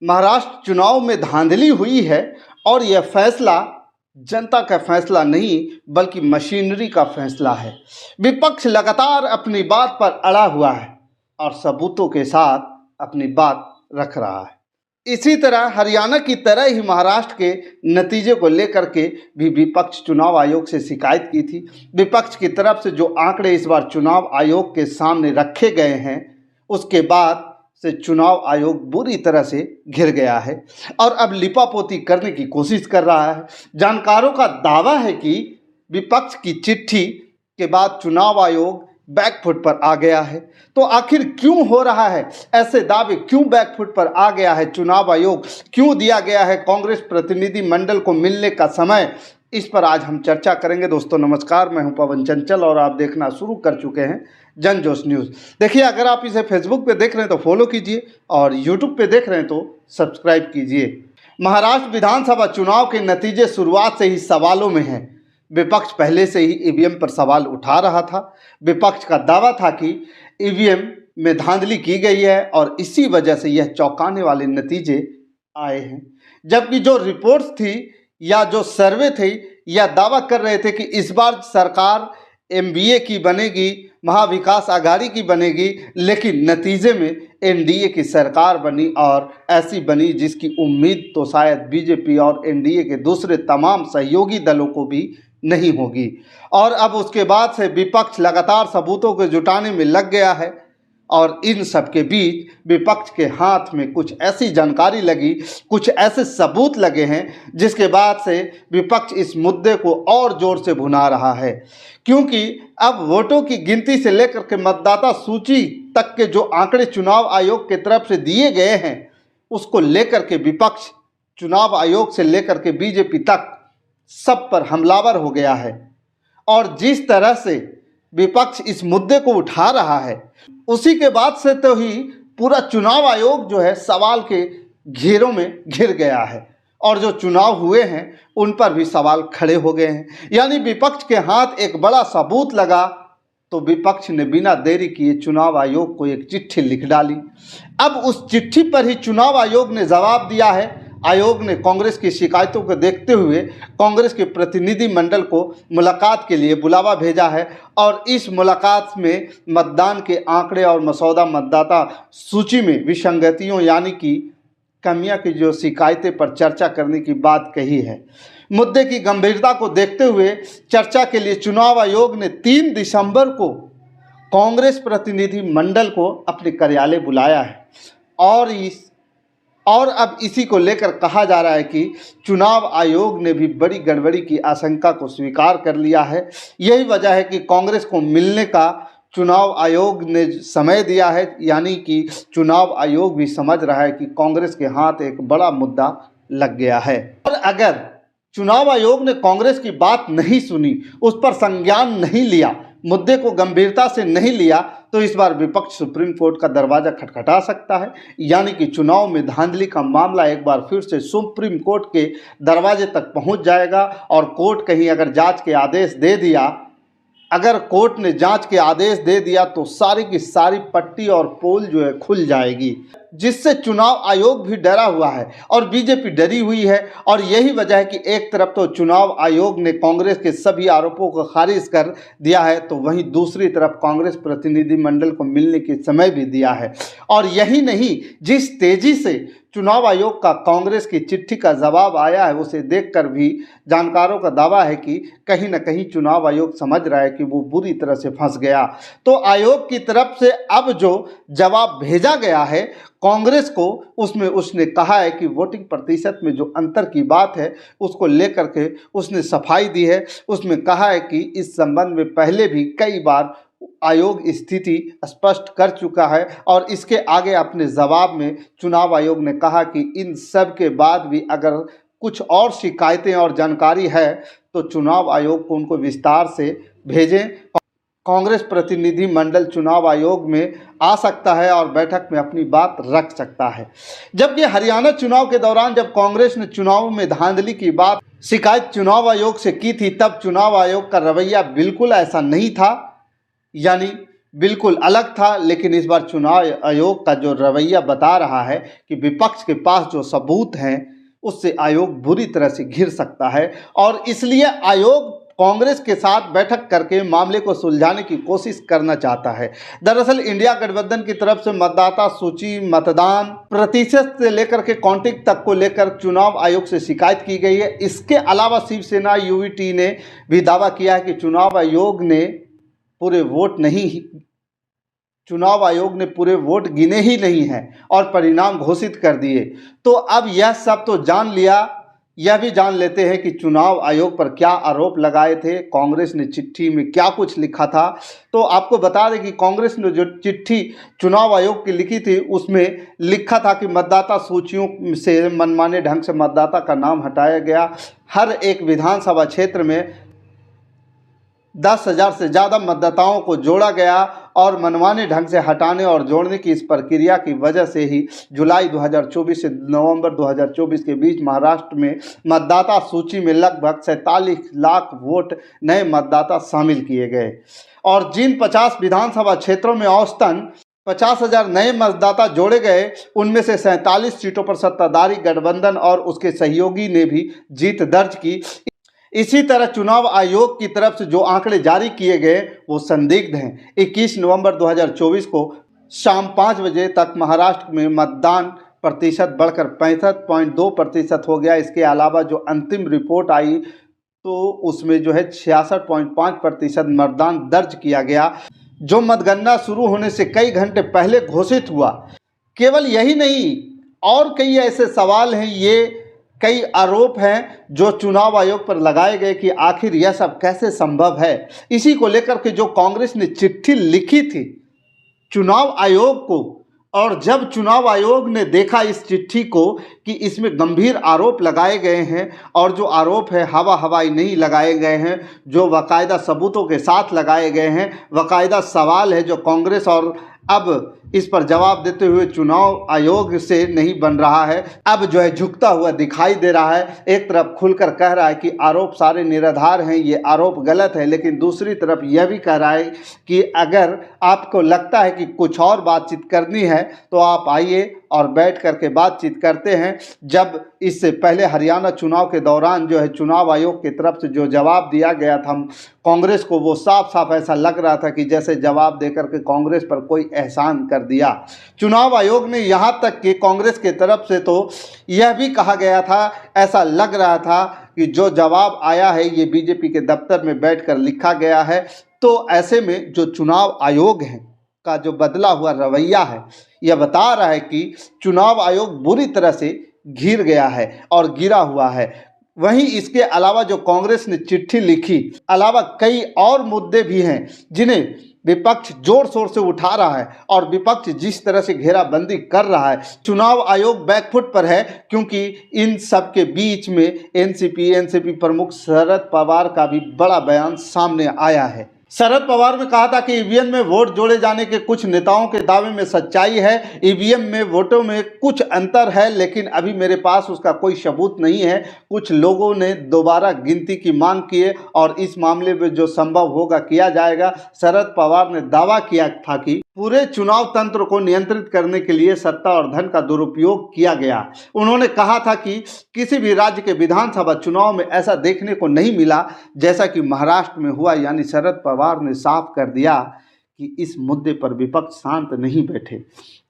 महाराष्ट्र चुनाव में धांधली हुई है और यह फैसला जनता का फैसला नहीं बल्कि मशीनरी का फैसला है। विपक्ष लगातार अपनी बात पर अड़ा हुआ है और सबूतों के साथ अपनी बात रख रहा है। इसी तरह हरियाणा की तरह ही महाराष्ट्र के नतीजे को लेकर के भी विपक्ष चुनाव आयोग से शिकायत की थी। विपक्ष की तरफ से जो आंकड़े इस बार चुनाव आयोग के सामने रखे गए हैं उसके बाद से चुनाव आयोग बुरी तरह से घिर गया है और अब लिपापोती करने की कोशिश कर रहा है। जानकारों का दावा है कि विपक्ष की चिट्ठी के बाद चुनाव आयोग बैकफुट पर आ गया है। तो आखिर क्यों हो रहा है ऐसे दावे, क्यों बैकफुट पर आ गया है चुनाव आयोग, क्यों दिया गया है कांग्रेस प्रतिनिधि मंडल को मिलने का समय, इस पर आज हम चर्चा करेंगे। दोस्तों नमस्कार, मैं हूं पवन चंचल और आप देखना शुरू कर चुके हैं जन जोश न्यूज़। देखिए, अगर आप इसे फेसबुक पे देख रहे हैं तो फॉलो कीजिए और यूट्यूब पे देख रहे हैं तो सब्सक्राइब कीजिए। महाराष्ट्र विधानसभा चुनाव के नतीजे शुरुआत से ही सवालों में हैं। विपक्ष पहले से ही ईवीएम पर सवाल उठा रहा था। विपक्ष का दावा था कि ईवीएम में धांधली की गई है और इसी वजह से यह चौंकाने वाले नतीजे आए हैं। जबकि जो रिपोर्ट्स थी या जो सर्वे थे यह दावा कर रहे थे कि इस बार सरकार एमबीए की बनेगी, महाविकास आघाड़ी की बनेगी, लेकिन नतीजे में एनडीए की सरकार बनी और ऐसी बनी जिसकी उम्मीद तो शायद बीजेपी और एनडीए के दूसरे तमाम सहयोगी दलों को भी नहीं होगी। और अब उसके बाद से विपक्ष लगातार सबूतों को जुटाने में लग गया है और इन सब के बीच विपक्ष के हाथ में कुछ ऐसी जानकारी लगी, कुछ ऐसे सबूत लगे हैं जिसके बाद से विपक्ष इस मुद्दे को और जोर से भुना रहा है। क्योंकि अब वोटों की गिनती से लेकर के मतदाता सूची तक के जो आंकड़े चुनाव आयोग की तरफ से दिए गए हैं उसको लेकर के विपक्ष चुनाव आयोग से लेकर के बीजेपी तक सब पर हमलावर हो गया है। और जिस तरह से विपक्ष इस मुद्दे को उठा रहा है उसी के बाद से तो ही पूरा चुनाव आयोग जो है सवाल के घेरों में घिर गया है और जो चुनाव हुए हैं उन पर भी सवाल खड़े हो गए हैं। यानी विपक्ष के हाथ एक बड़ा सबूत लगा तो विपक्ष ने बिना देरी किए चुनाव आयोग को एक चिट्ठी लिख डाली। अब उस चिट्ठी पर ही चुनाव आयोग ने जवाब दिया है। आयोग ने कांग्रेस की शिकायतों को देखते हुए कांग्रेस के प्रतिनिधि मंडल को मुलाकात के लिए बुलावा भेजा है और इस मुलाकात में मतदान के आंकड़े और मसौदा मतदाता सूची में विसंगतियों यानी कि कमियां की जो शिकायतें पर चर्चा करने की बात कही है। मुद्दे की गंभीरता को देखते हुए चर्चा के लिए चुनाव आयोग ने 3 दिसंबर को कांग्रेस प्रतिनिधि मंडल को अपने कार्यालय बुलाया है और अब इसी को लेकर कहा जा रहा है कि चुनाव आयोग ने भी बड़ी गड़बड़ी की आशंका को स्वीकार कर लिया है। यही वजह है कि कांग्रेस को मिलने का चुनाव आयोग ने समय दिया है। यानी कि चुनाव आयोग भी समझ रहा है कि कांग्रेस के हाथ एक बड़ा मुद्दा लग गया है और अगर चुनाव आयोग ने कांग्रेस की बात नहीं सुनी, उस पर संज्ञान नहीं लिया, मुद्दे को गंभीरता से नहीं लिया तो इस बार विपक्ष सुप्रीम कोर्ट का दरवाजा खटखटा सकता है। यानी कि चुनाव में धांधली का मामला एक बार फिर से सुप्रीम कोर्ट के दरवाजे तक पहुंच जाएगा और कोर्ट कहीं अगर जांच के आदेश दे दिया, अगर कोर्ट ने जांच के आदेश दे दिया तो सारी की सारी पट्टी और पोल जो है खुल जाएगी, जिससे चुनाव आयोग भी डरा हुआ है और बीजेपी डरी हुई है। और यही वजह है कि एक तरफ तो चुनाव आयोग ने कांग्रेस के सभी आरोपों को खारिज कर दिया है तो वहीं दूसरी तरफ कांग्रेस प्रतिनिधि मंडल को मिलने के समय भी दिया है। और यही नहीं, जिस तेजी से चुनाव आयोग का कांग्रेस की चिट्ठी का जवाब आया है उसे देखकर भी जानकारों का दावा है कि कहीं ना कहीं चुनाव आयोग समझ रहा है कि वो बुरी तरह से फंस गया। तो आयोग की तरफ से अब जो जवाब भेजा गया है कांग्रेस को, उसमें उसने कहा है कि वोटिंग प्रतिशत में जो अंतर की बात है उसको लेकर के उसने सफाई दी है। उसमें कहा है कि इस संबंध में पहले भी कई बार आयोग स्थिति स्पष्ट कर चुका है और इसके आगे अपने जवाब में चुनाव आयोग ने कहा कि इन सब के बाद भी अगर कुछ और शिकायतें और जानकारी है तो चुनाव आयोग को उनको विस्तार से भेजें। कांग्रेस प्रतिनिधि मंडल चुनाव आयोग में आ सकता है और बैठक में अपनी बात रख सकता है। जबकि हरियाणा चुनाव के दौरान जब कांग्रेस ने चुनाव में धांधली की बात शिकायत चुनाव आयोग से की थी तब चुनाव आयोग का रवैया बिल्कुल ऐसा नहीं था। यानी बिल्कुल अलग था, लेकिन इस बार चुनाव आयोग का जो रवैया बता रहा है कि विपक्ष के पास जो सबूत हैं उससे आयोग बुरी तरह से घिर सकता है और इसलिए आयोग कांग्रेस के साथ बैठक करके मामले को सुलझाने की कोशिश करना चाहता है। दरअसल इंडिया गठबंधन की तरफ से मतदाता सूची, मतदान प्रतिशत से लेकर के काउंटिंग तक को लेकर चुनाव आयोग से शिकायत की गई है। इसके अलावा शिवसेना यूवीटी ने भी दावा किया है कि चुनाव आयोग ने पूरे वोट गिने ही नहीं हैं और परिणाम घोषित कर दिए। तो अब यह सब तो जान लिया, यह भी जान लेते हैं कि चुनाव आयोग पर क्या आरोप लगाए थे, कांग्रेस ने चिट्ठी में क्या कुछ लिखा था। तो आपको बता दें कि कांग्रेस ने जो चिट्ठी चुनाव आयोग की लिखी थी उसमें लिखा था कि मतदाता सूचियों से मनमाने ढंग से मतदाता का नाम हटाया गया, हर एक विधानसभा क्षेत्र में 10,000 से ज़्यादा मतदाताओं को जोड़ा गया और मनमाने ढंग से हटाने और जोड़ने की इस प्रक्रिया की वजह से ही जुलाई 2024 से नवंबर 2024 के बीच महाराष्ट्र में मतदाता सूची में लगभग 47 लाख वोट नए मतदाता शामिल किए गए और जिन 50 विधानसभा क्षेत्रों में औसतन 50,000 नए मतदाता जोड़े गए उनमें से 47 सीटों पर सत्ताधारी गठबंधन और उसके सहयोगी ने भी जीत दर्ज की। इसी तरह चुनाव आयोग की तरफ से जो आंकड़े जारी किए गए वो संदिग्ध हैं। 21 नवंबर 2024 को शाम 5 बजे तक महाराष्ट्र में मतदान प्रतिशत बढ़कर 65.2% हो गया। इसके अलावा जो अंतिम रिपोर्ट आई तो उसमें जो है 66.5% मतदान दर्ज किया गया, जो मतगणना शुरू होने से कई घंटे पहले घोषित हुआ। केवल यही नहीं, और कई ऐसे सवाल हैं, ये कई आरोप हैं जो चुनाव आयोग पर लगाए गए कि आखिर यह सब कैसे संभव है। इसी को लेकर के जो कांग्रेस ने चिट्ठी लिखी थी चुनाव आयोग को, और जब चुनाव आयोग ने देखा इस चिट्ठी को कि इसमें गंभीर आरोप लगाए गए हैं और जो आरोप है हवाई नहीं लगाए गए हैं, जो बाकायदा सबूतों के साथ लगाए गए हैं, बाकायदा सवाल है जो कांग्रेस और अब इस पर जवाब देते हुए चुनाव आयोग से नहीं बन रहा है, अब जो है झुकता हुआ दिखाई दे रहा है। एक तरफ खुलकर कह रहा है कि आरोप सारे निराधार हैं, ये आरोप गलत है, लेकिन दूसरी तरफ यह भी कह रहा है कि अगर आपको लगता है कि कुछ और बातचीत करनी है तो आप आइए और बैठ करके बातचीत करते हैं। जब इससे पहले हरियाणा चुनाव के दौरान जो है चुनाव आयोग की तरफ से जो जवाब दिया गया था कांग्रेस को, वो साफ साफ ऐसा लग रहा था कि जैसे जवाब देकर के कांग्रेस पर कोई एहसान कर दिया। चुनाव आयोग ने यहाँ तक कि कांग्रेस की तरफ से तो यह भी कहा गया था, ऐसा लग रहा था कि जो जवाब आया है ये बीजेपी के दफ्तर में बैठकर लिखा गया है। तो ऐसे में जो चुनाव आयोग है का जो बदला हुआ रवैया है यह बता रहा है कि चुनाव आयोग बुरी तरह से घिर गया है और गिरा हुआ है। वहीं इसके अलावा जो कांग्रेस ने चिट्ठी लिखी अलावा कई और मुद्दे भी हैं जिन्हें विपक्ष जोर शोर से उठा रहा है और विपक्ष जिस तरह से घेराबंदी कर रहा है, चुनाव आयोग बैकफुट पर है, क्योंकि इन सब के बीच में एनसीपी प्रमुख शरद पवार का भी बड़ा बयान सामने आया है। शरद पवार ने कहा था कि ईवीएम में वोट जोड़े जाने के कुछ नेताओं के दावे में सच्चाई है, ईवीएम में वोटों में कुछ अंतर है, लेकिन अभी मेरे पास उसका कोई सबूत नहीं है। कुछ लोगों ने दोबारा गिनती की मांग की है और इस मामले में जो संभव होगा किया जाएगा। शरद पवार ने दावा किया था कि पूरे चुनाव तंत्र को नियंत्रित करने के लिए सत्ता और धन का दुरुपयोग किया गया। उन्होंने कहा था कि किसी भी राज्य के विधानसभा चुनाव में ऐसा देखने को नहीं मिला जैसा कि महाराष्ट्र में हुआ। यानी शरद पवार ने साफ कर दिया कि इस मुद्दे पर विपक्ष शांत नहीं बैठे।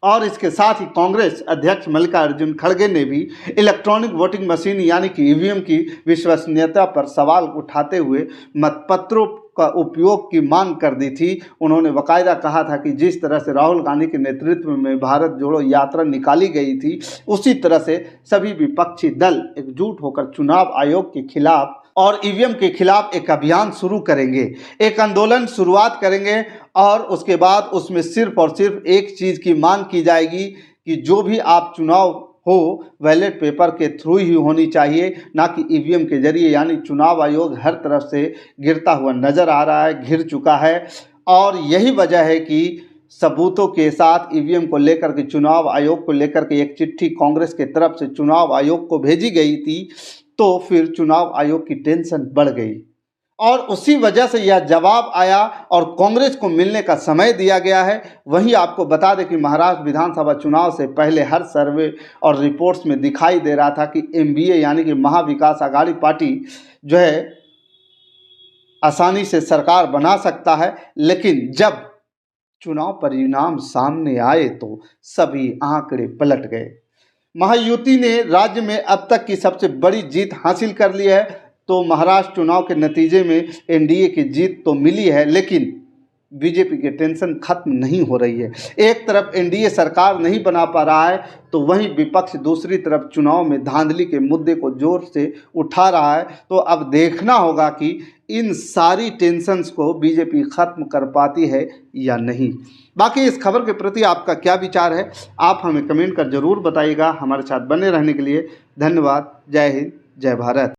और इसके साथ ही कांग्रेस अध्यक्ष मल्लिकार्जुन खड़गे ने भी इलेक्ट्रॉनिक वोटिंग मशीन यानी कि ईवीएम की विश्वसनीयता पर सवाल उठाते हुए मतपत्रों का उपयोग की मांग कर दी थी। उन्होंने बाकायदा कहा था कि जिस तरह से राहुल गांधी के नेतृत्व में भारत जोड़ो यात्रा निकाली गई थी, उसी तरह से सभी विपक्षी दल एकजुट होकर चुनाव आयोग के खिलाफ और ईवीएम के खिलाफ एक अभियान शुरू करेंगे, एक आंदोलन शुरुआत करेंगे और उसके बाद उसमें सिर्फ और सिर्फ एक चीज़ की मांग की जाएगी कि जो भी आप चुनाव हो बैलेट पेपर के थ्रू ही होनी चाहिए, ना कि ईवीएम के जरिए। यानी चुनाव आयोग हर तरफ से गिरता हुआ नज़र आ रहा है, घिर चुका है और यही वजह है कि सबूतों के साथ ईवीएम को लेकर के चुनाव आयोग को लेकर के एक चिट्ठी कांग्रेस के तरफ से चुनाव आयोग को भेजी गई थी। तो फिर चुनाव आयोग की टेंशन बढ़ गई और उसी वजह से यह जवाब आया और कांग्रेस को मिलने का समय दिया गया है। वहीं आपको बता दें कि महाराष्ट्र विधानसभा चुनाव से पहले हर सर्वे और रिपोर्ट्स में दिखाई दे रहा था कि एमवीए यानी कि महाविकास आघाड़ी पार्टी जो है आसानी से सरकार बना सकता है, लेकिन जब चुनाव परिणाम सामने आए तो सभी आंकड़े पलट गए। महायुति ने राज्य में अब तक की सबसे बड़ी जीत हासिल कर ली है। तो महाराष्ट्र चुनाव के नतीजे में एनडीए की जीत तो मिली है, लेकिन बीजेपी की टेंशन खत्म नहीं हो रही है। एक तरफ एनडीए सरकार नहीं बना पा रहा है तो वहीं विपक्ष दूसरी तरफ चुनाव में धांधली के मुद्दे को जोर से उठा रहा है। तो अब देखना होगा कि इन सारी टेंशन्स को बीजेपी खत्म कर पाती है या नहीं। बाकी इस खबर के प्रति आपका क्या विचार है, आप हमें कमेंट कर जरूर बताइएगा। हमारे साथ बने रहने के लिए धन्यवाद। जय हिंद, जय भारत।